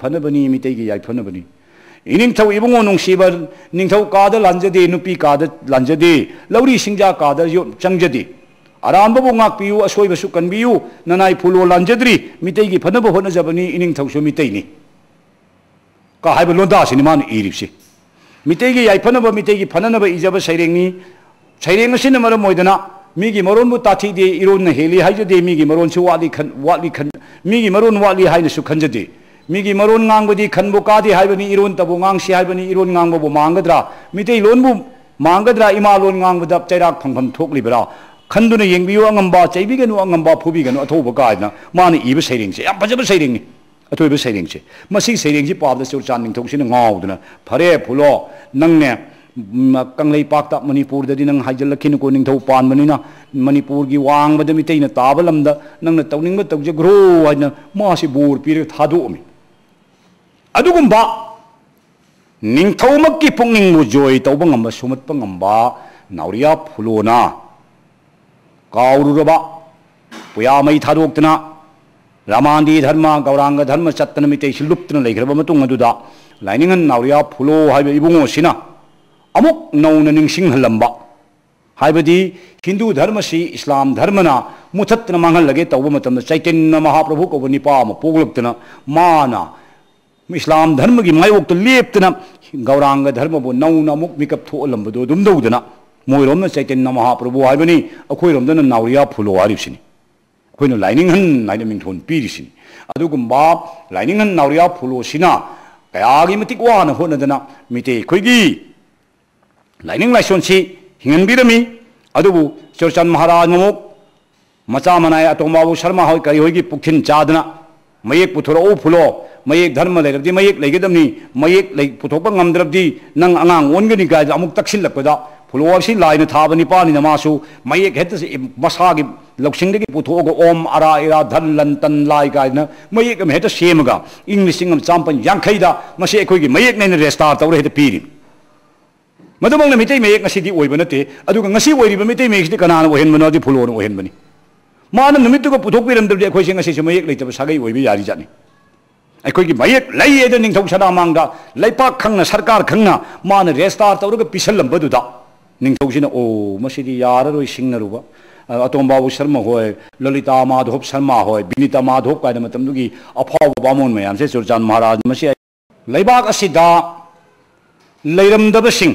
फनबनी मितई की याइफनबनी इनिंगथौ इबुंगो नुंसीबा निंगथौ कादा लांजदे नुपी कादा लांजदे लौरी सिंजा कादा यो चंगजदे अरामबु ngakpiu asoibasu kanbiu nanai phulo lanjadri mitei gi phanaba hona jabani ining thausu mitei ni ka haiba londa sini man iripsi mitei gi yaifanaba mitei gi phananaba ijaba saireng ni saireng asina maram moidana mi gi maron bu tathi de iron na heli haijade mi gi maron chu wali khan mi gi maron wali haina su khanjade mi gi maron ngangbadi khanbu kadi haibani iron tabu ngangsi haibani iron ngangbu mangadra mitei lonbu mangadra ima lon ngangbada chairak phangpham thoklibra खंदुने येंबियो अंगंबा चैबिगनु अंगंबा फुबिगनु अथोबा कायना माने इबे सैरिंग से या फजब सैरिंग नि अथोबे सैरिंग से मसी सैरिंग से पाबदा चौ चान निंग थोसिन गावदना फरे फुलो नंगने कंगलै पाक्ता मणिपुर ददि नंग हाइजल खिन को निंग थौ पान मनिना मणिपुर गी वांग बद मितैना ताबा लमदा नंगना तौनिंग ब तौजे ग्रो हाइना मासी बोर पिरे थादोमी अदुगुंबा निंग थौमक्की पुंगिंग मु जोय तौबा ngamba सुमतपा ngamba नावरिया फुलोना काउरुरबा पुया मई थादोक्तना रामांदी धर्म गौरांग धर्म चत्तन मितै लुप्तन लेखरबा मतुंग अदुदा लाइनिंगन नावरिया फुलो हाइबे इबुंगो सिना अमुक नौना निंगसिंग हलंबा हाइबदी हिंदू धर्म सी इस्लाम धर्मना मुथत्तन मांगल लगे तौबा मतम चैतन्य महाप्रभु को निपा म पोगलक्तना माना इस्लाम धर्म की मायोक्त लेप्तना गौरांग धर्म बो नौना मुक मिकप थोलंबदो दुम दौदना मोइरोम चैतन्य महाप्रभु हाइबनी अखोइरोमदन नावरिया फुलो हारिसिनी अखोइनो लाइनिंग हन नाइना मिंथोन पीरिसिनी अदुगुंबा लाइनिंग हन नावरिया फुलो सिना कयागी मतिक वाना होनदना मिते खोइगी लाइनिंग लाइसोनसी हिंगनबिरमी अदुबु चौरचंद महाराज ममुक मचा मनाय अतोंबाबु शर्मा होय करी होयगी पुखिन चादना मयेक पुथुरो फुलो मयेक धर्म लेरबदी मयेक लेगदमनी मयेक ले पुथोपा ngamdrabdi nang angang wongani ga amuk taksilakpada फुलोसी लाइन थाबनी पानी नमासु मयेक हेत मसागी लौसिंग पुथोग ओम अरा इरा धन लन तन लाई गायना मयेक हेत सेमगा इंग्लिशिंग चांपन यांखैदा मसे अखोगी मयेक नैन रेस्टार तौर हेत पीरी मदमंग मितै मयेक ngasi ओइब नते अदुग ngasi ओइरिब मितै मयेक कनाना ओहेनबनो दि फुलोन ओहेनबनी मान नमितुग पुथोक पिरमदि अखोइसिंग ngasi से मयेक लेतब सागै ओइबि यारि जानि अखोगी मयेक लै एद निंगथौ सदा मांगदा लैपाक खंगना सरकार खंगना मान रेस्टार तौरग पिसलंबदुदा निंगथौसिना ओ मसिदी याररोय सिंगनरुबा अतोंबाबु शर्मा होय ललिता माधव शर्मा होय बिनीता माधव कायना मतमदुगी अफाव बामोन मयाम से चौरचंद महाराज मसी लैबाक असिदा लैरमदबसिंग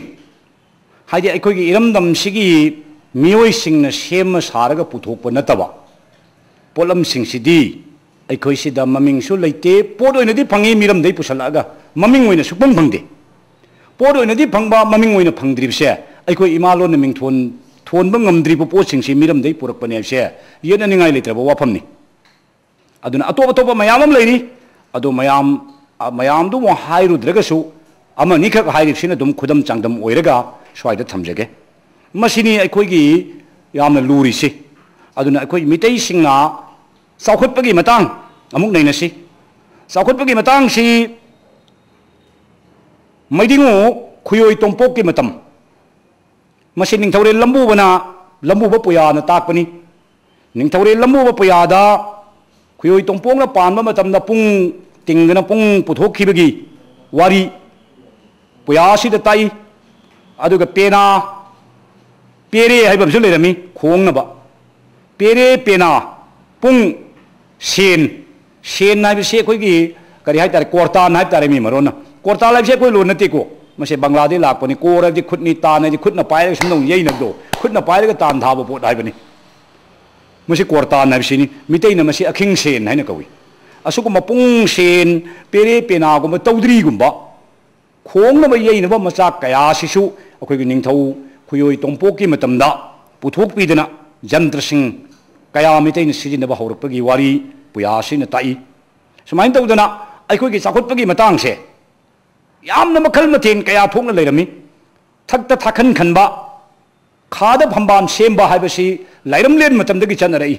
हाइदि अखोगी इरमदम सिगी मियोय सिंगना सेम सारगा पुथोकप नतबा पोलम सिंगसिदी अखोइसिदा ममिंगसु लैते पोट ओइनदि फंगी मिरमदै पुसलागा ममिंग ओइना सुपंग फंगदे पोट ओइनदि फंगबा ममिंग ओइना फंगद्रिबसे अखोई इमालोन मिंगथोन थोनबा ngamdribu पोसिंगसि मिरमदै पुरकपने से येननिंगाय लेत्रबा वाफमनि अदुना अतोप अतोप मयाम लैरि अदो मयाम दु हाइरुद्रगसु अमा निखक हाइरिसिना दुम खुदम चांगदम ओइरगा स्वाइदा थमजगे मसिनी अखोइगी यामना लूरिसि अदुना अखोइ मितै सिंगना साउखटपगी मतांग अमुक नैनसि साउखटपगी मतांग सि मैदिंगो खुयोय तोंपोकि मतम मसी निंगथौरे लंबुबना लंबुबा पुयाना ताकपनी निंगथौरे लंबुबा पुयादा खुयोय तोंपोंगना पानबा मतमदा पुंग तिंगना पुंग पुथोखिबगी वारी पुयासिदा ताई अदुगा पेना पेरे हाइबमसु लेरमी खोंगनबा पेरे पेना पुंग सेन हाइबसे अखोइगी करि हाइतारे कोरतान हाइतारे मी मरोना कोरता लाइबसे कोइ लोन नतेको मसे बांग्लादेश लापनी कोरदी खुदनी तानदी खुदना पायरग सुमदौ येइनगदो खुदना पायरग तान धाबो पोट हाइबनी मसे कोरतान हाइबसिनी मितैना मसे अखिंग सेन हाइना कवि असुगु मपुंग सेन पेरे पेनागुम तौद्रीगुम्बा खोंगनबा येइनबा मचा कयासिसु अखोइगी निंगथौ खुयोय तोंपोकि मतमदा पुथोकपिदना जंत्रसिंग कया मितैना सिजिनबा हौरकपगी वारी पुयासिना ताई सुमाइन तौदना अखोइगी चाखोटपगी मतंगसे यामना मखल मथेन कया थोंना लेरमी थक्ता थाखन खनबा खादा फंबान सेमबा हाइबसी लाइरमलेन मतमदगी चनरई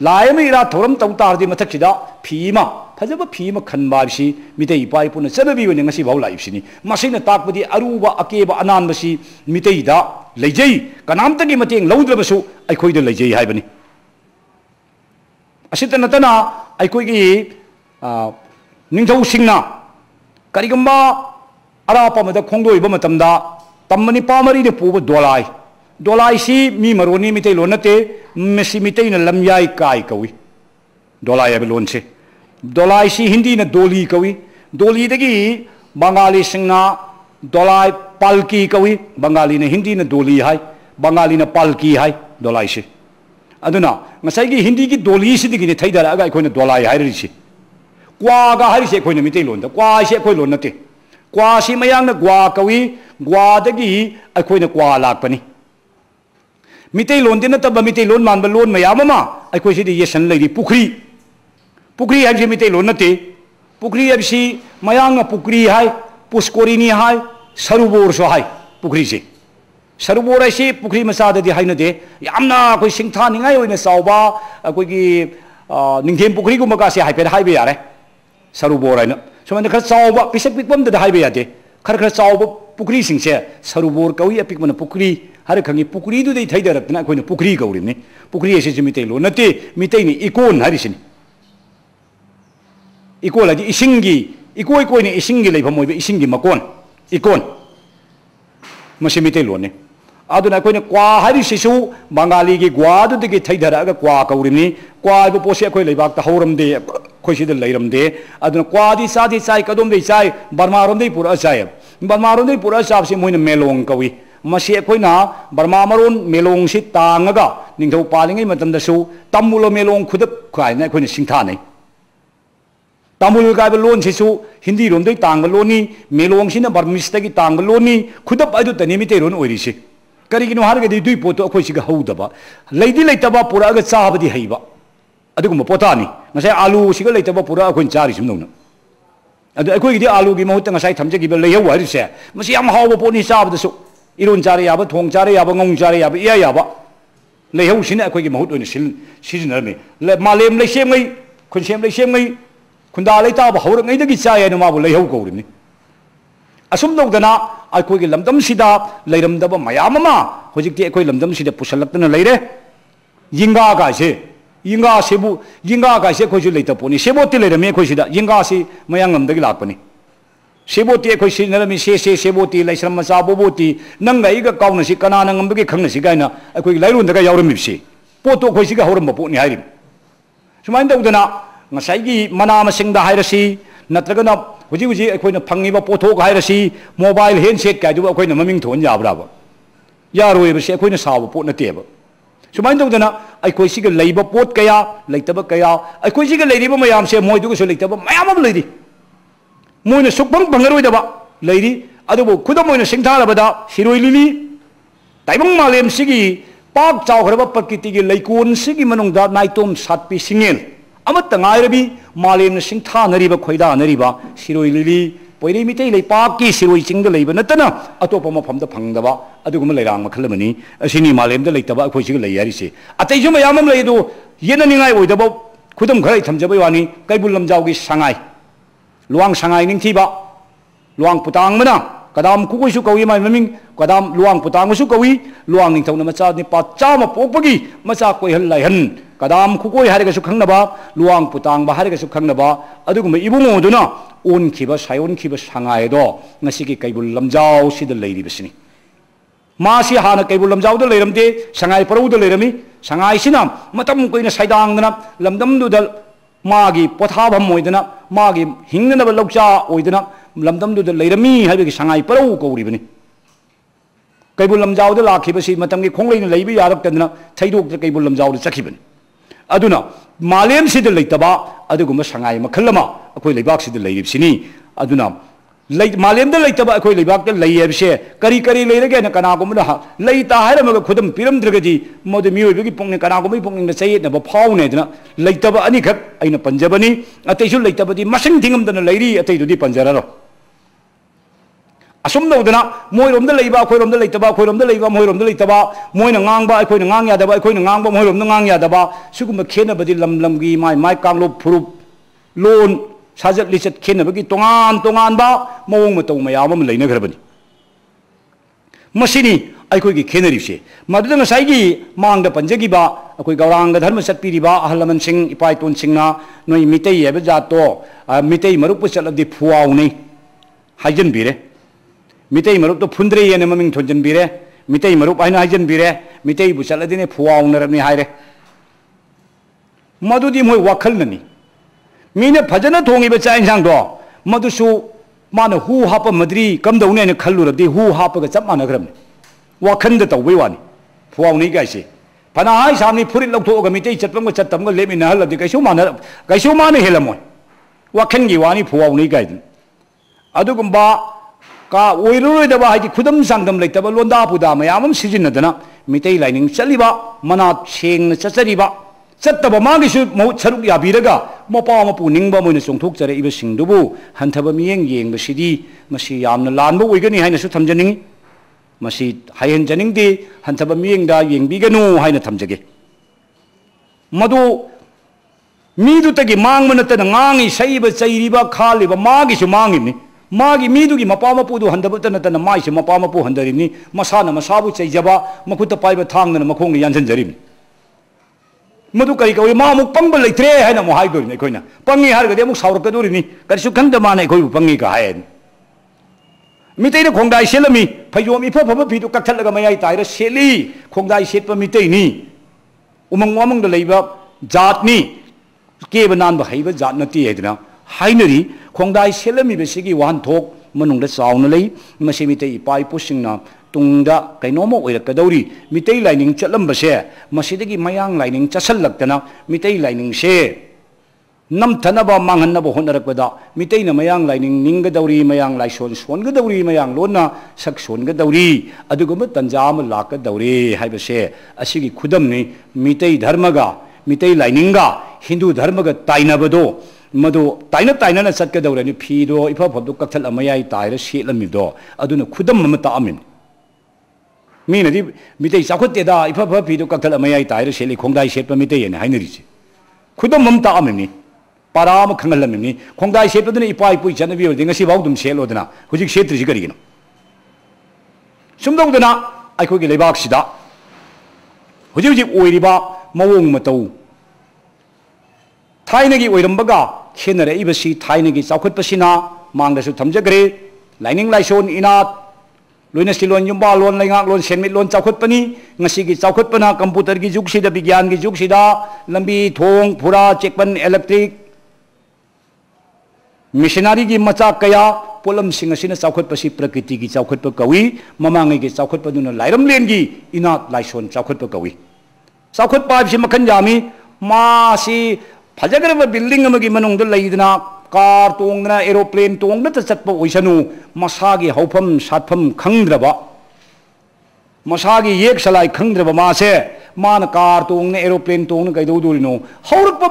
लायम इरा थोरम तौतारदी मथक्सिदा फीमा फजब फीमा खनबासी मितै इपाई पुना चनबी ओने ngasi भाव लाइबसिनी मसिना ताकबदी अरुबा अकेबा अनानबसी मितैदा लेजै कनामतगी मतेंग लौद्रबसु अखोइदा लेजै हाइबनी असित नतना अखोइगी निंगथौ सिंगना करीगुम्बा अराप मद खोंदोइब मतमदा तमनी पामरी ने पुब दोलाई दोलाई सी मी मरोनी मिते लोनते मेसी मिते न लमयाई काय कवी दोलाई अब लोन से दोलाई सी हिंदी न दोली कवी दोली दगी बंगाली सिंगना दोलाई पालकी कवी बंगाली ने हिंदी न दोली है बंगाली न पालकी है दोलाई से अदुना ngसाई हिंदी की दोली से दिगी ने थैदरा अगा अखोने दोलाई हाइरि से क्वा गा हाइरि से अखोने मिते लोन द क्वा से अखोय लोन नते क्वा सी मयांग न ग्वा कवी ग्वा दगी अखोने क्वा लाकपनी मिते लोन दिन तब मिते लोन मान लोन मयाम मा अखोय से ये सन लेदी पुखरी पुखरी है मिते लोन नते पुखरी अबसी मयांग पुखरी है पुष्कोरिनी है सरुबोर सो है पुखरी से सरुबोर ऐसे पुखरी मसाददी है नदे यामना कोई सिंथा निगाय ओइने सावबा कोई निंगेम पुखरी गुम का से हाइफेर हाइबे यारे सरुबोर है सुमन खर सावबा पिसक पिकबम द हाइबे यादे खर खर सावबा पुखरी सिंसे सरुबोर कवी अपिक मन पुखरी हर खंगी पुखरी दु दे थैदरतना कोइने पुखरी कौरिने पुखरी ऐसे मिते लो नते मिते नि इकोन हरिसिनी इकोल है इसिंगी इकोई कोई इसिंगी लेफम ओइबे इसिंगी मकोन इकोन मसी मिते लोने अदुना कोइने क्वा हरिसिसु बंगाली की ग्वादुदगी थैदरगा क्वा कौरिनी क्वाबो पोसे अखोय लेबाक ता हौरमदे खोइसिद लैरमदे अदुना क्वादी सादी चाय कदोम दे चाय बर्मा रोमदे पुरा चाय बर्मा रोमदे पुरा चाबसे मोइने मेलोंग कवी मसी अखोइना बर्मा मरोन मेलोंग सि तांगगा निंगथौ पालिङै मतमदसु तमुलो मेलोंग खुदप खायना अखोइने सिंथानै तमुल का लोन से हिंदी रोम तांग लोनी मेलोंग से बर्मिस की तांग लोनी खुदप अदुतनी मिते लोन ओइरिसे करिगिनो हारगदि दुई पोतो अखोय सिगा हौदबा लेदी लेतबा पुरागा चाबदि हैबा अदुगुम पोतानी नसाय आलू सिगा लेतबा पुरा अखोय चारि सुमनौना अदु अखोयगिदि आलू की महूत नसाय थमजगिबा लेहौ हारिसे मसी याम हावबा पोनी चाबदसु इरोन चारे याबा थोंग चारे याबा ngong चारे याबा इया याबा लेहौ सिने अखोयगी महूत ओइने सिजनरमे मालेम लेसेमै खुनसेम लेसेमै खुंदा लेताब हौरङैदगी चाय माबु लेहौ कौरिनी असुम तौदना अखोयगी लमदम सिदा लेरमदब मयाम मा होजिकति अखोय लमदम सिदा पुसलक्तना लेरे यिंगा गासे यिंगा गासे अखोयसु लेतपोनी सेबोती लेरमे अखोय सिदा यिंगा सि मयांग लमदगी लाकपनी सेबोती अखोय सिनरमी से सेबोती लैसरम मचा बोबोती नंगा इगा काउनसि कनाना ngambagi खंगनसि गायना अखोयगी लाइरोनदगा यावरमिबसि पोतो अखोयसिगा हौरम पोनी हाइरिम सुमाइन तौदना ngसाई मना मसिंगदा हाइरसी नत्रगना हुजी हुजी अखोयना फंगिबा पोथोक हाइरसी मोबाइल हैंडसेट कायदुबा अखोयना ममिंग थोन याब्राबा यारोयबसे अखोयना साबा पोत नतेबा सुमाइन तौदना अखोयसिगा लैबा पोत कया लैतबा कया अखोयसिगा लैरिबा मयामसे मोयदुगसु लैतबा मयाम अब लैरि मोयना सुकफंग फंगरोयदबा लैरि अदुबो खुदम मोयना सिंथारबदा सिरोय लिली ताइबंग मालेम सिगी पाक चावखरबा प्रकृतिगी लैकोन सिगी मनुंगदा नाइतोम सातपी सिंगेल अमत गायरबी मालेम सिंथानरीब खोइदानरीबा सिरोय लिली पोइरे मितै लेपाक की सिरोय चिंग लेब नतना अतोप मफम द फंगदबा अदुगुम लेरांग मखलमनी असिनी मालेम द लेतबा अखोइसिग लेयारिसे अतैजु मयामम लेदो येननिंगाय ओइदबा खुदम खरै थमजबय वानी कैबुल लमजावगी संगाय लुवांग संगाय निंगथिबा लुवांग पुतांगमना कदाम कुकोइसु कौई माय ममिंग कदाम लुवांग पुतांगसु कौई लुवांग निंगथौना मचा निपा चामा पोकपगी मचा कोइहल लायहन कदाम खुकोई हारगसु खंगनबा लुवांग पुतांगबा हारगसु खंगनबा अदुगुम इबुंगोदुना ओनखिबा सायोनखिबा संगायदो ngasiगी कैबुल लमजाव सिद लेरिबसिनी मासी हाना कैबुल लमजावद लेरमदे संगाय परौद लेरमी संगाय सिना मतम कोइना साइदांगना लमदमदुदल मागी पोथाभम मोइदना मागी हिंगनबा लौचा ओइदना लमदमदुदल लेरमी हाइबगी संगाय परौ कौरिबनी कैबुल लमजावद लाखिबसी मतमगी खोंगलेना लेबि यारक्तदना थैदोक कैबुल लमजावद चखिबनी अदुना मालेम सिद लेतबा अदुगुम संगाय मखलमा अखोय लेबाक सिद लेरिबसिनी अदुना मालेम द लेतबा अखोय लेबाक द लेयबसे करी करी लेरगे न कनागुमना लेता हायरमग खुदम पिरमद्रगदी मोदे मियोयबगी पोंगने कनागुमै पोंगने चयेतनब फावनेदना लेतबा अनिखक अइना पंजबनी अतैसु लेतबदी मसिंग थिंगमदना लेरी अतैदुदी पंजररो असुम नौदना मोयरोमद लेबा अखोयरोमद लेतबा अखोयरोमद लेबा मोयरोमद लेतबा मोयना ngang अखोयना ngang यादबा अखोयना ngang मोयरोमद ngang यादबा सुगुम खेनबदी लमलमगी माय कांगलो फुरुप लोन साजत लिचत खेनबगी तोंगान तोंगानबा मवोंग मतौ मयाम लेनग्रबनी मसिनी अखोयगी खेनरिसे मदुदा ngसाइगी मांगदा पंजगिबा अखोय गौरांग धर्म चटपीरिबा अहलमन सिंह इपाइतोन सिंहना नोय मितै एबा जातो मितै मरुप चलबदी फुआउनै हाइजन बीरे मितई मरुप तो फुंद्रे ये ममिंग थोंजन बीरे मितई मरुप आइना हाइजन बीरे मितई बुचलदिने फुआउनरबनी हायरे मधुदी मोय वाखल ननी मीने फजना थोंगिबे चाइ इंसांग दो मधुसु माने हु हाप मद्री कमदौने ने खल्लुरबदी हु हापगा चप मानग्रम वाखन द तौबे वानी फुआउनी गाइसे फना हाय सामनी फुरित लौथोगा मितई चटपम चटतम लेमिना हलबदी कैसु माने हेलमोय वाखन गी वानी फुआउनी गाइदन अदुगुंबा का ओइरोइदबा हाइदि खुदम सांगदम लेतबा लोंदा पुदा मयामम सिजिनदना मितई लाइनिंग चलिबा मना सेंग चचरिबा चत्तबा मागिसु सरुक याबिरगा Mopa मपु निंगबा Moina चोंथोकजरे इबसिंगदुबु हंथबा मियेंग येंगबसिदि मसि यामना लानबा ओइगनि हाइनासु थमजनिंग मसि हायहनजनिंगदि हंथबा मियेंगदा येंगबिगनु हाइना थमजगे मदु मीदुतगी मांगमनतन ngangi saiba chairiba khaliba magisu mangini मागी मीदुगी मपा मपुदु हंदबतन माइसे मपा मपु हंदरिनी मसाना मसाबु चैजबा मखुत पाइबा थांगन मखोंग यानसनजरिम मधु कई कई मामुक पंग लेथ्रे है मो हाइदोरिनी अखोइना पंगी हारगदि अमुक सावरकदोरिनी करिसु खंद माने अखोइबु पंगी का हायन मितैना खोंगदाइ सेलमी फैजोम इफा फबा फिदु कक्थलगा मयाइ ताइरा सेली खोंगदाइ सेतपा मितैनी उमंग वामंग द लेबा जातनी केबा नानबा हैबा जात नति हैदना हाइनरी खोंगदाइ सेलमीबसिगी वाहनथोक मनुंगदा चावना लई मसे मितै इपाइ पुसिंगना तुंगदा कैनोमो ओइरकदौरी मितै लाइनिंग चलंबसे मसिदगी मयांग लाइनिंग चसलक्तना मितै लाइनिंग से नमथनबा मांगहनबा होनरकदा मितैना मयांग लाइनिंग निंगदौरी मयांग लाइसोन सोनगदौरी मयांग लोना सक सोनगदौरी अदुगुम तंजाम लाकदौरी हाइबसे असिगी खुदमनि मितै धर्मगा मितै लाइनिंगा हिंदू धर्मगा ताइनबदो मधु ताइना ताइना चटकदौरनी फीदो इफा फबदो कक्थल मयाइ ताइरा सेलमिदो अदुना खुदम म तामिन मीनदी मितै चाखुतेदा इफा फ फीदो कक्थल मयाइ ताइरा सेलि खोंगदाइ सेटपा मितै ने हाइनरिसे खुदम म तामिनी पाराम खंगलमिनी खोंगदाइ सेटपदुना इपा इपुइ जनबि ओदि ngasi बाउ दुम सेलोदना हुजिक सेत्रिसि करिगिनो सुमदौदना आइखोगी लेबाक सिदा हुजिक हुजिक ओइरिबा मवोंग मतौ थाइनगी ओइरंबगा खेनरे इबसी थाइनगी चाखुतपसिना मांगदसु थमजगरे लाइनिंग लाइसोन इनात लोइना सिलोन युम्बा लोन लाइंगाक लोन सेनमित लोन चाखुतपनी ngasiगी चाखुतपना कंप्यूटर की जुगसिदा विज्ञान की जुगसिदा लंबी थोंग फुरा चेकपन इलेक्ट्रिक मिशनरी की मचा कया पोलम सिंग असिना चाखुतपसी प्रकृति की चाखुतप कवी ममांगी की चाखुतपदुना लाइरमलेनगी इनात लाइसोन चाखुतप कवी चाखुतप हाइबसि मखन जामी मासी फजगरब बिल्डिंग अमगी मनुंग लैदना कार तोंगना एरोप्लेन तोंगना चटप ओइसनु मसागी हौफम सातफम खंद्रबा मसागी येक सलाई खंद्रबा मासे मान कार तोंगना एरोप्लेन तोंगना कैदौदोरिनो हौरप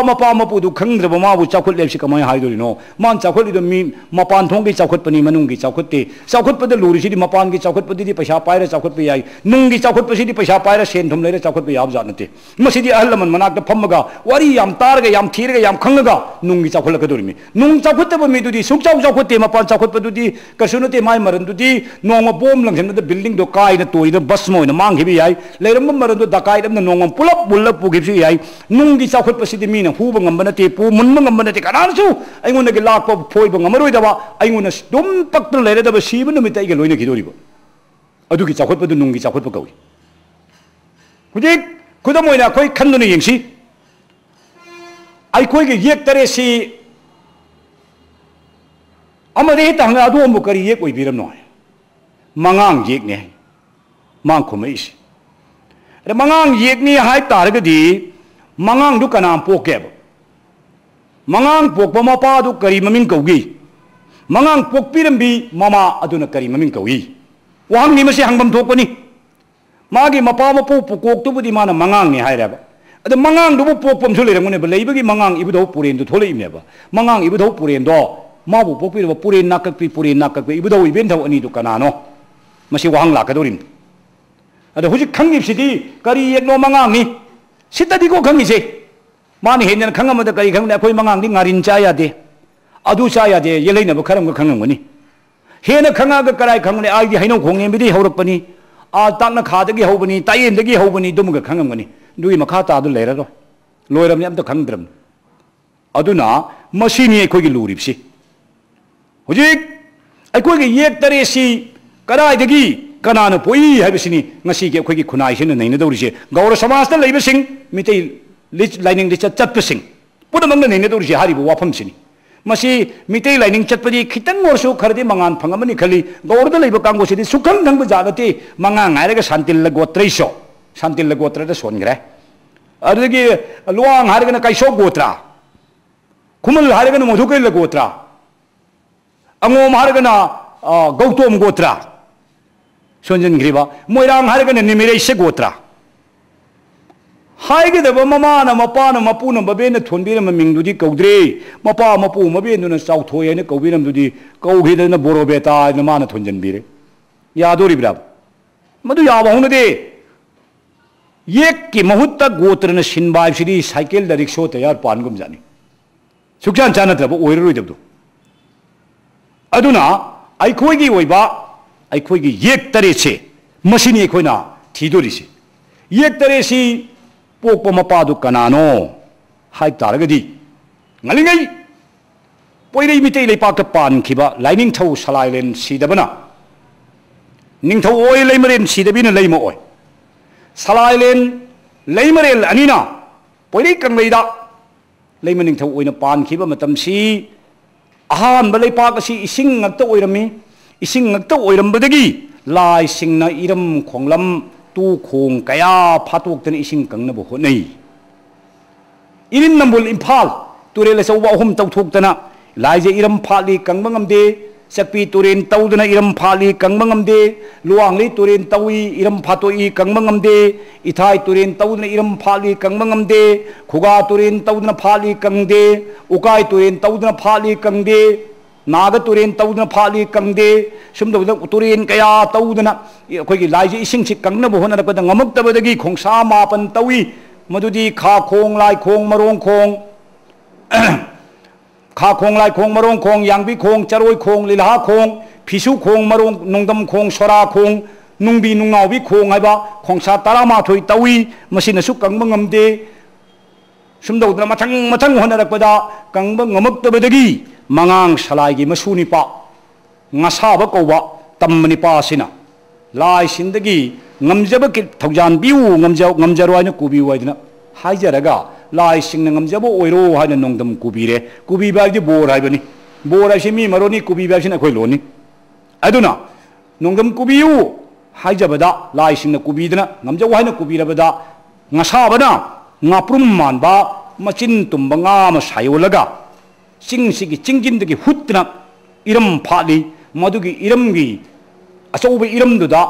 मपा मपुदु खंद्रबा माबु चाखुत लेबसि कमाय हाइदोरिनो मान चाखुत मी मपान थोंगी चाखुतपनी मनुंगी चाखुतते चाखुतपद लुरिसिदि मपान की चाखुतपदि पैसा पाइरा चाखुतप याई नुंगी चाखुतपसिदि पैसा पाइरा सेन थुम लेरा चाखुतप याब जानते मसिदि अहलमन मनाक फमगा वारी याम तारगा याम थीरगा याम खंगगा नुंगी चाखुलकदोरिमी नुंग चाखुतप मिदुदि सुकचाउ चाखुते मपान चाखुतपदुदि कसुनते माय मरनदुदि नोंग बोम लंगसनद बिल्डिंग दो काइना तोइदा बस मोइना मांगिबि याई लेरम मरदो दकाइदम नोंग पुलप बुलप पुगिबसि याई नुंगी चाखुतपसिदि मीना हुब ngambनते पु मुनम ngambनते कनानसु अइगोनगे लाक फोइब ngमरोइदबा अइगोन दुम पक्त्र लेरदबा सिब नुमित अइगे लोइना खिदोरिबो अदुगी चाखुतपदु नुंगी चाखुतप कवि हुजिक खुदम ओइना खोइ खन्दुना येंगसि अइखोइगे येक तरेसि अमदे तंगा अदोमबु करि येक ओइबिरमनो मंगांग येकने मांग खुमैसि अरे मंगांग येकनी हाय तारगदि मंगांग दु कनाम पोकेब मंगांग पोकप मपादु करि ममिंग कौगी मंगांग पोकपिरंबि ममा अदुना करि ममिंग कौगी वांगनि मसे हंगबम थोकपनि मागी मपा मपु पोकोक्तुबुदि माना मंगांग नि हायराबा अद मंगांग दुबु पोकपम सु लेरंगने लेबगी मंगांग इबुदौ पुरेन दु थोलैमनेबा मंगांग इबुदौ पुरेन दो माबु पोकपिरबा पुरेन नाककपि इबुदौ इबेन थौ अनि दु कनानो मसे वांग लाकदोरिन अद हुजि खंगिबसिदि करि एकनो मंगांगनि सितदि को खंगिसे माने हेन खंगमद करि खंगने अखोइ मंगांगदि ngarin चा यादे अदु चा यादे येलैनब खरंग खंगंगनि हेन खंगागा कराय खंगने आइदि हैनो खोंगेमबिदि हौरकपनि आ ताकना खादगी हौबनि तायेनदगी हौबनि दुमगा खंगंगनि दुई मखा तादु लेररो लोइरमनि अमत खंगद्रम अदुना मसिनि अखोइगि लुरिबसि हुजिक ꯑꯩꯈꯣꯏꯒꯤ ꯌꯦꯛ ꯇꯔꯦꯠꯁꯤ ꯀꯗꯥꯏꯗꯒꯤ ꯀꯅꯥꯅ ꯄꯣꯛꯏ ꯍꯥꯏꯕꯁꯤꯅꯤ ꯉꯁꯤꯒꯤ ꯑꯩꯈꯣꯏꯒꯤ ꯈꯨꯟꯅꯥꯏꯁꯤꯅ ꯅꯩꯅꯗꯧꯔꯤꯁꯦ ꯒꯧꯔ ꯁꯃꯥꯖꯇ ꯂꯩꯕꯁꯤꯡ ꯃꯤꯇꯩ ꯂꯥꯏꯅꯤꯡ ꯂꯤꯆꯠ ꯆꯠꯄꯁꯤꯡ ꯄꯨꯝꯅꯃꯛꯅ ꯅꯩꯅꯗꯧꯔꯤꯁꯦ ꯍꯥꯏꯔꯤꯕ ꯋꯥꯐꯝꯁꯤꯅꯤ ꯃꯁꯤ ꯃꯤꯇꯩ ꯂꯥꯏꯅꯤꯡ ꯆꯠꯄꯗꯤ ꯈꯤꯇꯪ ꯑꯣꯏꯔꯁꯨ ꯈꯔꯗꯤ ꯃꯉꯥꯟ ꯐꯪꯉꯝꯃꯅꯤ ꯈꯜꯂꯤ ꯒꯧꯔꯗ ꯂꯩꯕ ꯀꯥꯡꯕꯨꯁꯤꯗꯤ ꯁꯨꯈꯪ ꯈꯪꯕ ꯖꯥꯠ ꯅꯠꯇꯦ ꯃꯉꯥꯡ ꯍꯥꯏꯔꯒ ꯁꯥꯟꯇꯤꯜꯂ ꯒꯣꯇ꯭ꯔꯩꯁꯣ ꯁꯥꯟꯇꯤꯜꯂ ꯒꯣꯇ꯭ꯔꯗ ꯁꯣꯟꯈ꯭ꯔꯦ ꯑꯗꯨꯗꯒꯤ ꯂꯨꯋꯥꯡ ꯍꯥꯏꯔꯒꯅ ꯀꯥꯏꯁꯣ ꯒꯣꯇ꯭ꯔ ꯈꯨꯃꯜ ꯍꯥꯏꯔꯒꯅ ꯃꯣꯙꯨꯀꯩꯂ ꯒꯣꯇ꯭ꯔ ꯑꯉꯣꯝ ꯍꯥꯏꯔꯒꯅ ꯒꯧꯇꯣꯝ ꯒꯣꯇ꯭ꯔ ꯁꯣꯟꯖꯟꯈ꯭ꯔꯤꯕ ꯃꯣꯏꯔꯥꯡ ꯍꯥꯏꯔꯒꯅ ꯅꯤꯃꯤꯔꯩꯁꯦ ꯒꯣꯇ꯭ꯔ 하이게되버 마마나 마빠나 마뿌나 마베나 톤비나 민두디 거우드리 마빠 마뿌 마베누나 싸우토에나 거우비남두디 거우기데나 보로베타 마나 톤전비레 야도리브라 मधु याब होने ये कि मुहूर्त गोत्र ने सिंबाई श्री साइकिल द रिक्शो तैयार पानगुम जानी सुख्यान चाना तब ओइररोय दबदो अदुना आइखोइगी ओइबा आइखोइगी येक तरेसे मसिनी आइखोइना थिदोरिसे येक तरेसी पोकपो मपादु कनानो हाइ तारगदी ngaligai पोइरै मितै लेपाक पानखिबा लाइनिंग थौ सलाइलेन सिदबना निंथौ ओइ लेमरेन सिदबिना लेम ओइ सलाइलेन लेमरेल अनिना पोइरै कंगैदा लेम निंथौ ओइना पानखिबा मतमसी अहान बलेपाक असि इसिंग ngakta ओइरमी इसिंग ngakta ओइरमबदगी लाइ सिंगना इरम खोंगलम तू खोंग कया फातोक्तन इसिंग कंगनबो होनै इरिन नंबुल इम्फाल तुरेल सौबा अहुम तौथोक्तना लाइजे इरम फाली कंगबंगमदे चक्पी तुरेन तौदना इरम फाली कंगबंगमदे लुवांगली तुरेन तौई इरम फातोई कंगबंगमदे इथाई तुरेन तौदना इरम फाली कंगबंगमदे खुगा तुरेन तौदना फाली कंगदे उकाई तुरेन तौदना फाली कंगदे नाग तुरेन तौदना फाली कंगदे सुमदबदा तुरेन कया तौदना अखोगी लाइजे इसिंगसि कंगनबो होनरपदा ngamaktabadagi khongsa मापन तौई मदुदी खा खोंग लाई खोंग मरोंग खोंग खा खोंग लाई खोंग मरोंग खोंग यांगबी खोंग चरोई खोंग लिलहा खोंग फिसु खोंग मरोंग नोंदम खोंग सोरा खोंग नुंबी नुंगावबी खोंग हाइबा खोंसा तरामाथोई तौई मसिनसु कंगबा ngamde सुमदौदना मथंग मथंग होनरपदा कंगबा ngamaktabadagi mangang salaigi masuni pa ngasaba kौबा तमनि पासिना lai sindagi ngamjaba ki thaujan biu ngamjaro aina kubi waidna haijaraga lai singna ngamjaba oiro haina nongdam kubire kubi baidi bor haibani bor aisi mi maroni kubi baisina khoi loni aduna nongdam kubiu haijabada lai singna kubidna ngamjawa haina kubirabada ngasabana ngaprum manba machin tumba nga ma sayolaga singsi chingjindagi hutna iram phali madugi iramgi अचौब इरमदुदा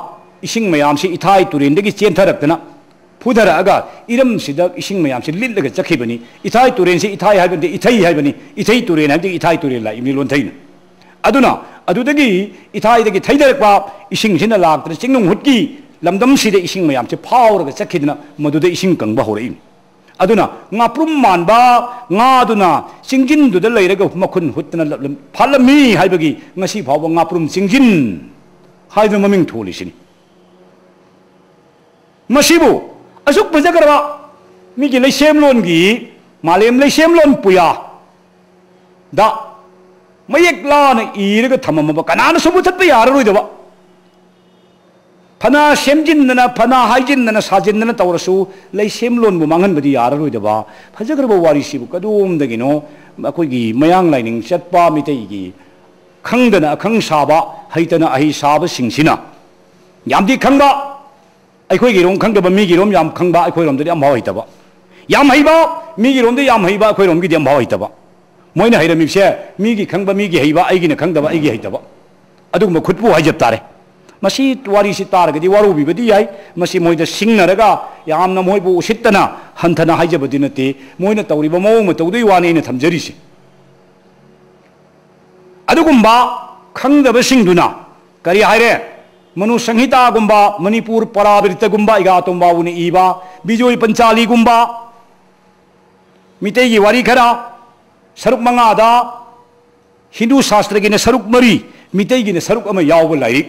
इसिंग मयामसे इथाई तुरेंदगी चेंथरक्तना फुधरअगा इरमसिदा इसिंग मयामसे लिल्लगा चखिबनी इथाई तुरेंसे इथाई हाइबदे इथै हाइबनी इथै तुरेन हाइबदे इथाई तुरेन लाई इमि लोनथैना अदुना अदुदगी इथाईदगी थैदरक्पा इसिंगसिना लाक्तना चिंगनुंग हुटकी लमदमसिदा इसिंग मयामसे फावरगा चखिदना मदुदा इसिंग कंगबा होरैम अदुना ngaप्रुम मानबा ngaदुना चिंजिनदुदा लैरगा मखुन हुटना फालमी हाइबगी ngasi फावबा ngaप्रुम चिंजिन हाइब ममिंग थोलिसिनी मसिबु असुक फजगरबा मिगी लैसेमलोनगी मालेम लैसेमलोन पुया दा मयेक लाना इरगा थममबा कनाना सुबु चत्पा याररोइदबा फना सेमजिनना फना हाइजिनना साजिनना तौरसु लैसेमलोनबु मांगनबदि याररोइदबा फजगरबा वारिसिबु कदोमदगिनो अखोइगी मयांग लाइनिंग चत्पा मितैगी खंगदना खंग साबा हैतना अहि साबा सिंसिना यामदि खंगबा अखोइगी रोम खंगदबा मिगी रोम याम खंगबा अखोइ रोमदि याम भाव हैतबा याम हैबा मिगी रोमदि याम हैबा अखोइ रोमगी याम भाव हैतबा मोइना हैरमिसे मिगी खंगबा मिगी हैबा अइगिना खंगदबा अइगी हैतबा अदुगुम खुटपु हाइजब तारे मसी वारिसि तारगदि वारुबिबदि याइ मसी मोइदा सिंगनरगा यामना मोइबु उसित्तना हंथना हाइजबदि नते मोइना तौरिबा मौम तौदुइ वानेना थमजरिसि अदुगुम्बा खंगदबसिंगदुना करी हाइरे मनु संहिता गुम्बा मणिपुर परावृत्त गुम्बा इगातुम्बा उनि इबा बिजोई पंचाली गुम्बा मितेगी वारी खरा सरुक मंगादा हिंदू शास्त्र की सरुक मरी मितेगी सरुक अमा याव लाइरिक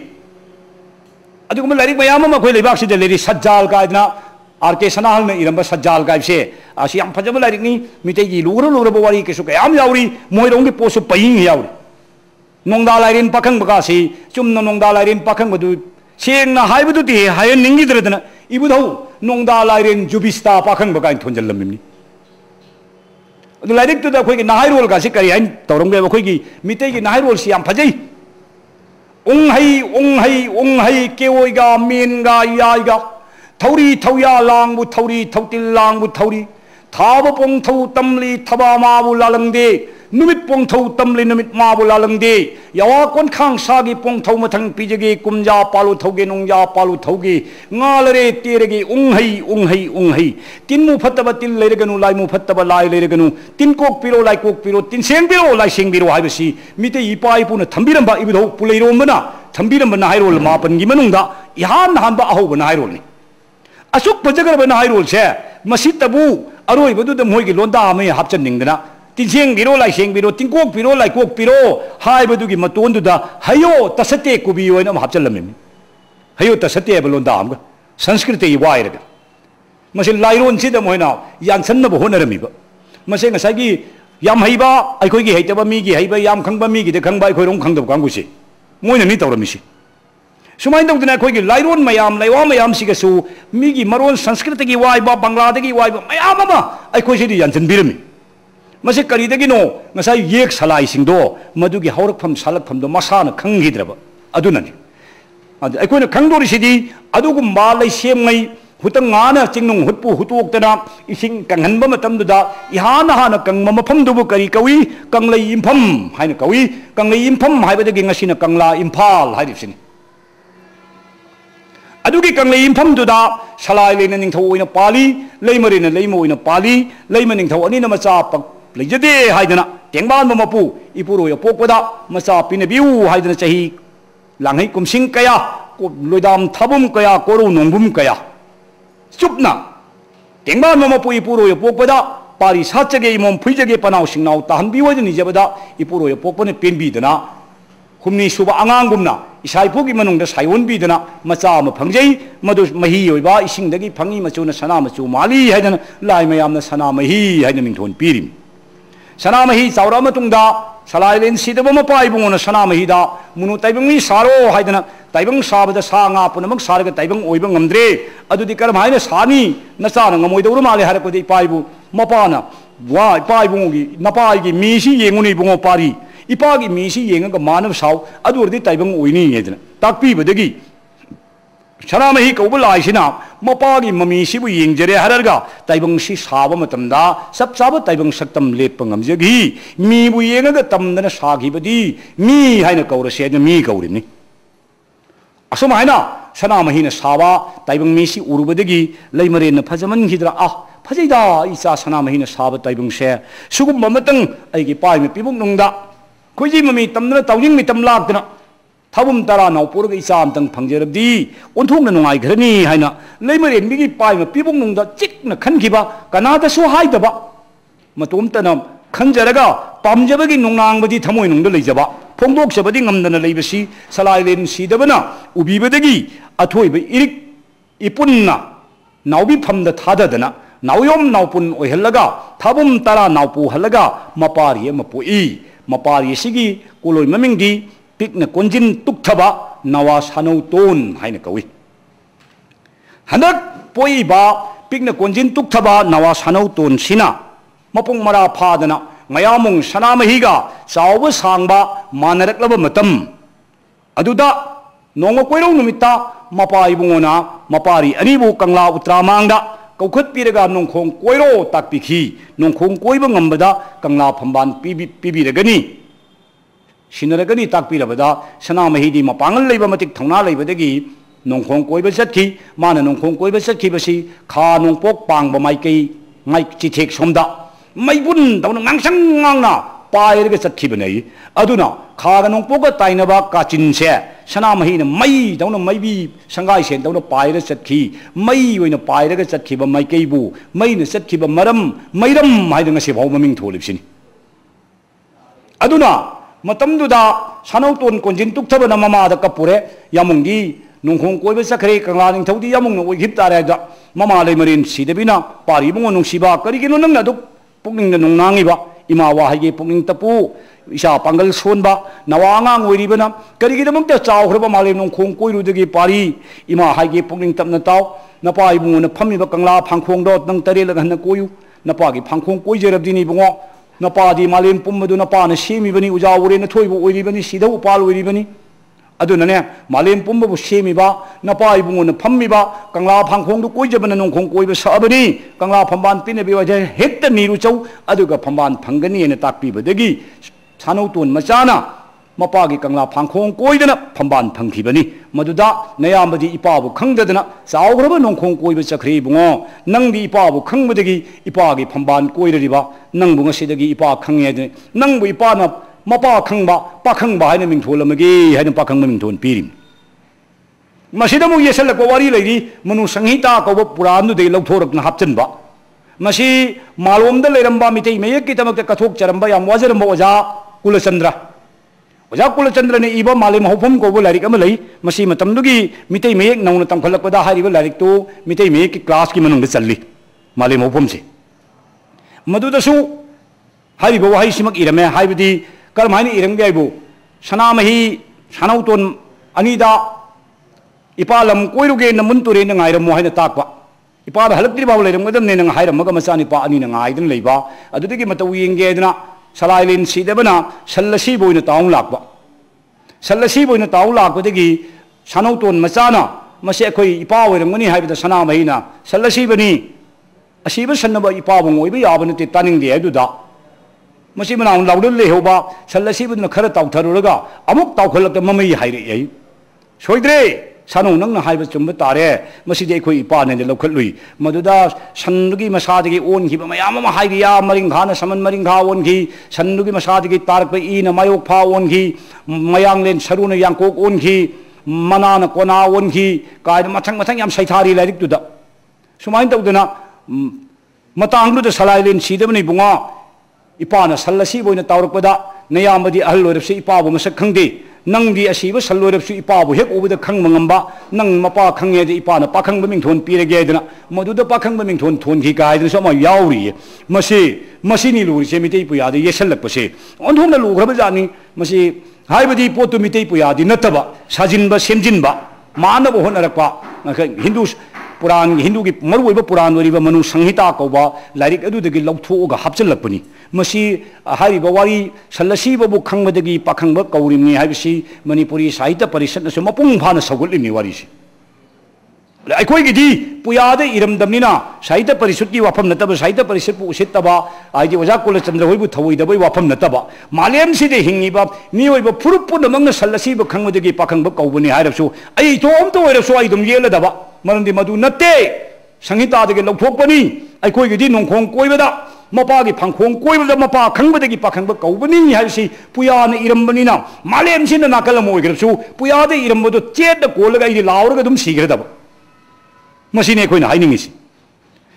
अदुगुम्बा लाइरिक मयाम अमा खोइ लेबाक्सिदा लेरि सज्जाल कायदना आर के सनाहल ने इरंबा सज्जाल कायसे आसि याम फजब लाइरिक नि मितेगी लुगरो लुगरो वारी केसु कयाम यावरी मोइरोंगी पोसु पयिंग यावरी nongda lairin pakhang bagasi chumna nongda lairin pakhang badu sengna haibadu ti hayen ningi dredana ibudau nongda lairin jubista pakhang bagai thonjal lamni adu lairik tu da khoi gi nahai rol ga si kari hain torong be khoi gi mitei gi nahai rol si yam phajai ong hai keoi ga min ga yai ga thauri thauya lang bu thauri thautil lang bu thauri thaba pong thau tamli thaba ma bu lalangde numit pong thau tamli numit ma bu lalangde yawa kon khang sagi pong thau mathang pijagi kumja palu thauge nongja palu thauge ngalare terege ong hai tinmu phattaba til lereganu laimu phattaba lai lereganu tin kok piro lai kok piro tin seng piro lai seng piro haibasi mite ipai puna thambiramba ibudho puleiromna thambiramba na hairol mapan gi manungda ihan hanba ahoba na hairol ni asuk pajagarba na hairol se masitabu aroi badu da moi gi londa ame hapchan ningdana tin seng biro lai seng biro tin kok piro lai kok piro hai badu gi maton du da hayo tasate kubi oina hapchal lammi hayo tasate ba londa am ga sanskrit yi wai ra masin lairon si da moina yansan na bo honarami ba masai ngasai gi yam haiba ai khoi gi haitaba mi gi haiba yam khangba mi gi de khangba ai khoi rong khangdab kangbu si moina ni tawrami si sumain dong dina khoi gi lairon mayam laiwa mayam si ga su mi gi maron sanskrit gi wai ba bangla de gi wai ba mayam ama ai khoi si di yansan birami masi kari de gi no ngasai yek salai sing do madu gi haurak pham salak pham do masana khangi draba adunani adu ai khoi na khangdori si di adu gum ba lai sem ngai hutang ngana chingnung hutpu hutuk tana ising kanghanba matam du da ihana hana kangma mafam du bu kari kawi kanglai impham haina kawi kanglai impham haiba de gi ngasina kangla imphal hairi sini adugi kanglai impham du da salai le na ning thau oina pali leimari na leimo oina pali leima ning thau ani na macha pak leijade haidana tengban ma mapu ipuro yo pokpada macha pina biu haidana chahi langhai kumsing kaya ko loidam thabum kaya koru nongbum kaya chupna tengban ma mapu ipuro yo pokpada pari sachage imom phuijage panau singnau tahan biwajani jabada ipuro yo pokpane penbi dana humni suba angangumna isai phugi manungda saiwon bi dana macha ma phangjei madu mahi oiba isingdagi phangi machuna sana machu mali haidana lai mayamna sana mahi haidana mingthon pirim sana mahi chawra matungda salailen sidaba mapai bungona sana mahi da munu taibungi saro haidana taibung sabada sa nga punamak sarga taibung oiba ngamdre adudi karam haina sani nacha na ngamoi dawru male harako de paibu mapana wa paibungi napai gi misi yenguni bungo pari ipagi misi yenga manav saw adurdi taibung oini yedna takpi badagi sana mahi kauba laisina mapagi mami sibu yengjare hararga taibung si saba matamda sab saba taibung saktam lepang amjagi mi bu yenga tamdana sagi badi mi haina kaura sedna mi kaurini asoma haina sana mahi na saba taibung mi si urubadagi leimare na phajaman hidra phajaida isa sana mahi na saba taibung se sugum mamatang aigi pai me pibuk nungda khoji mami tamna tawjing mi tamlak na thabum tara nau purga isam tang phangjerabdi onthung na nungai ghrani haina leimaren bigi pai ma pibung nungda chikna khankiba kanada su haidaba matum tana khanjaraga pamjabagi nungnangbadi thamoi nungda leijaba phongdok sabadi ngamdana leibasi salailen sidabana ubibadagi athoiba irik ipunna naubi phamda thadadana nauyom naupun oihallaga thabum tara naupu hallaga mapari mapari sigi koloi mamingdi pikna konjin tukthaba nawa sanau ton haina kawi hanak poi ba pikna konjin tukthaba nawa sanau ton sina mapung mara phadana mayamung sanamahiga chawba sangba manaraklaba matam aduda nonga koiro numita mapai bungona mapari anibu kangla utramangda kaukhat piraga nongkhong koiro takpikhi nongkhong koiba ngambada kangla phamban pibiragani sinaragani takpirabada sanamahidi mapangal leiba matik thongna leibadagi nongkhong koiba chatki mana nongkhong koiba chatki basi kha nongpok pangba maikei ngai chithek somda maibun dawna ngangsang ngangna pairaga chatkibanai aduna khaga nongpoka tainaba kachinse sanamahina mai dawna maibi sangai sen dawna paira chatki mai oina pairaga chatkiba maikeibu maina chatkiba maram mairam haida ngase bhaw maming tholipsini aduna matamduda sanauton konjin tukthaba mama da kapure yamungi nongkhong koiba sakhre kangla ning thodi yamung no hip tare da mama leimarin sidabina pari bungo nungsiba karigino nangna duk pukning na nongnangiba ima wa hage pukning tapu इसा पांगल सोनबा नवा आंगांग ओइरिबना करिगिदमक्ता चावख्रबा मालेम नोंखोंग कोइरुदगी पारी इमा हाइगे पुकनिंग तमना ताव नपा इबुंगोना फम्मिबा कंगला फांखोंदो नंग तरेलगा हन्ना कोयु नपागी फांखोंग कोइजरबदिनी इबुंगो नपादी मालेम पुम्मदु नपाना सेमिबनी उजावरेना थोइबो ओइरिबनी सिदा उपाल ओइरिबनी अदुनने मालेम पुम्बबु सेमिबा नपा इबुंगोना फम्मिबा कंगला फांखोंदु कोइजबना नोंखोंग कोइबा साबनी कंगला फंबान पिनबे वजे हेक्ता नीरु चौ अदुगा फंबान फंगनीना ताकपिबदगी सानौतोन मचाना मपागी कंगला फांखोंग कोइदना फंबान फंखिबनी मदुदा नयामदी इपाबु खंगदना चावग्रबा नोंखोंग कोइबा चखरि बुंगो नंगदी इपाबु खंगबदगी इपागी फंबान कोइररिबा नंगबु ngasiदगी इपा खंगेदे नंगबु इपाना मपा खंगबा पाखंगबा हाइना मिंथोलमगे हाइना पाखंगबा मिंथोन पिरिम मसिदमु येसलको वारी लैरी मनु संहिता कौबा पुराणदु दे लौथोरकना हापचनबा मसी मालोमदा लेरंबा मितै मयकि तमकता कथोक चरंबा याम वाजरंबा ओजा कुलचंद्र ओजा कुलचंद्र ने इबा मालेम हौफम कौबा लारिक अमा लई मसी मतमदुगी मितै मयक नौना तमखलकपदा हारिबा लारिक तो मितै मयक की क्लास की मनुंगदा चल्ली मालेम हौफम से मदुदसु हारिबा वहाई सिमक इरमे हाइबदी करमाइनी इरंगे आइबो सनामही सानौतोन अनिदा इपालम कोइरुगे नमुनतुरे नंगाइरमो हाइना ताकबा इपाद हलक्ति बाव लेरमगदमने नंग हाइरमगा मचानिपा अनि नंगाइदन लैबा अदुदगी मतौ येंगेदना सलाइलिन सीदबना सल्लसी बोइना ताउं लाकबा सल्लसी बोइना ताउं लाकबदगी सानौतोन मचाना मसे अखोइ इपा ओइरमगनी हाइबदा सनामहीना सल्लसी बनी असीबा सन्नबा इपाबंग ओइबा याबनते तानिंगदे अदुदा मसी मनाउ लाउदन लेहोबा सल्लसीबना खरा ताउथरुरगा अमुक ताउखलक ममई हाइरे यई सोइद्रे सानौ नंगना हाइबा चुम्बा तारे मसीदे अखोइ इपाने लौखलुई मदुदा सन्नुगी मसादगी ओनखिबा मयाम अमा हाइरिया मरिंघाना समन मरिंघा ओनखि सन्नुगी मसादगी तारकपा ईना मायोक फा ओनखि मयांगलेन सरुना यांकोक ओनखि मनाना कोना ओनखि कायदा मथंग मथंग याम सैथारी लाइरिकतुदा सुमाइन तौदना मतांगदुदा सलाइलेन सीदबनि बुंगा इपाना सल्लसी बोइना तावरकपदा नयामदी अहल लोरबसे इपाबु मसक खंगदे नंगी असीब सल्लोरबसु इपाबु हेक उबदा खंगम ngamba नंग मपा खंगेदे इपाना पाखंग मिंथोन पिरगेदना मदुदा पाखंग मिंथोन थोनखि गायदना समा यावरी मसीनी लुरिसे मितै पुयादे येसलकपसे ओंथोंना लुग्रबा जानी मसी हाइबदी पोतु मितै पुयादे नतबा साजिनबा सेमजिनबा मानब होनरकपा हिंदू पुराण हिंदू की मरुब पुराण वरीब मनु संहिता कौबा लाइरिक अदुदगी लौथोगा हापचलपनी मसी हारिबा वारी सल्लसीबबु खंगबदगी पाखंग कौरिमनी हाइबसी मणिपुरी साहित्य परिषद नसु मपुंग फाना सगुलिनी वारीसी अखोइगिदी पुयादे इरमदमनिना साहित्य परिषद की वाफम नतब साहित्य परिषद पु उसितबा आइदि ओजा कुलचंद्र होइबु थवइदबई वाफम नतबा मालेम सिदे हिंगिबा मिओइबा फुरुपुन मंगना सल्लसीबु खंगबदगी पाखंग कौबनी हाइरसु आई तोमतो ओइरसु आई दुम येलदबा मरंदी मधु नत्ते संहिता दगे लौथोकपनी अखोइगिदी नोंखोंग कोइबदा मपागी फांखोंग कोइबदा मपा खंगबदगी पाखंग कौबनी हाइसी पुयाना इरमबनिना मालेम सिना नाकलम ओइगरसु पुयादे इरमबदो चेद कोलगा इदि लावरगा दुम सिगरदबा मसीने अखोइना हाइनिंगिसी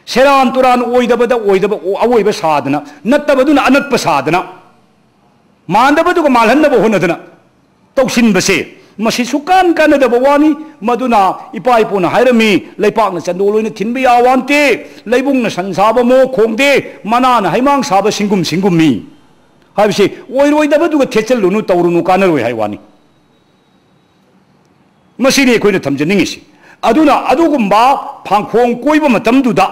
सेरान तुरान ओइदबदा ओइदबा अवोइबा सादना नत्तबदुना अनत्प सादना मानदबदुगा मालहन्नबा होनदना तौसिनबसे मसी सुकान कानदब वानी मदुना इपा इपुना हाइरमी लैपाकना चंदोलोइना थिनबा यावांते लैबुंगना संसाबा मो खोंगदे मनाना हाइमांग साबा सिंगुम सिंगुममी हाइबसे ओइरोइदबदुगा थेचलुनु तौरुनु कानरोइ हाइवानी मसीने अखोइना थमजनिंगिसी अदुना अदुगुम्बा फांखोंग कोइबा मतमदुदा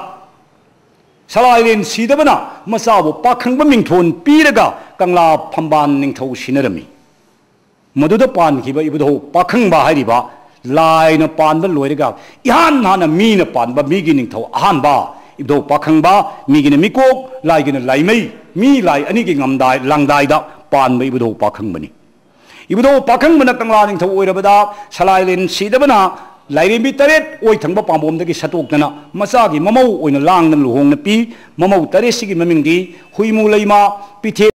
सलाइलेन सीदबना मचाबु पाखंगबा मिंथोन पीरगा कंगला फंबान निंथौ सिनरमी मदुदा पानखिबा इबुदो पाखंबा हारिबा लाइना पानबा लोइरगा इहान हाना मीना पानबा मीगी निंथौ अहानबा इबुदो पाखंबा मीगिना मिकोक लाइगिना लाइमै मी लाइ अनिगी ngамदाइ लांदाइदा पानबा इबुदो पाखंबनी इबुदो पाखंबना कंगला निंथौ ओइरबदा सलाइलेन सीदबना लाइरेंबी तरेट ओइ थंबा पांबोमदगी सतोकना मचागी ममौ ओइना लांगना लुहोंगना पी ममौ तरेसिगी ममिंगदी हुइमु लैमा पिथे